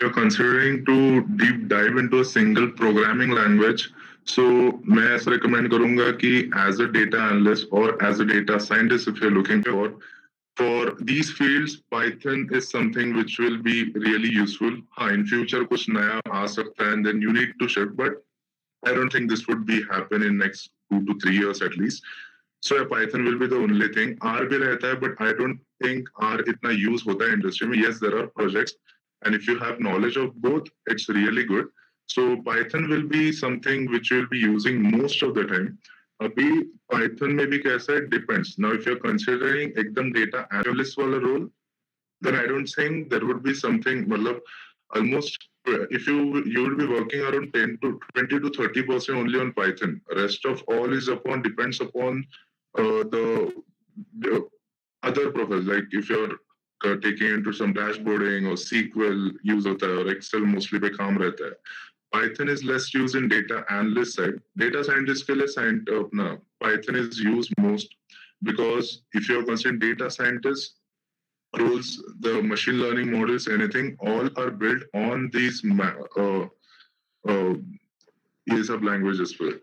you're considering to deep dive into a single programming language, so मैं ऐसा recommend करूँगा कि as a data analyst or as a data scientist, if you're looking for these fields, Python is something which will be really useful. हाँ, in future कुछ नया आ सकता है and then you need to shift, but I don't think this would be happen in next 2 to 3 years at least. So yeah, Python will be the only thing. R भी रहता है, but I don't think R इतना use होता है industry में. Yes, there are projects, and if you have knowledge of both, it's really good. So Python will be something which you'll be using most of the time. अभी Python में भी कैसा है depends. Now if you're considering एकदम data analyst वाला role, then I don't think there would be something. मतलब almost if you will be working around 10 to 20 to 30% only on Python. Rest of all is upon depends upon the other profiles. Like if you're taking into some dashboarding or SQL use होता है और Excel mostly पे काम रहता है. Python is less used in data analyst side. Data scientist के लिए Python is used most because if you're considering data scientist roles, the machine learning models, anything, all are built on these ये सब languages पर.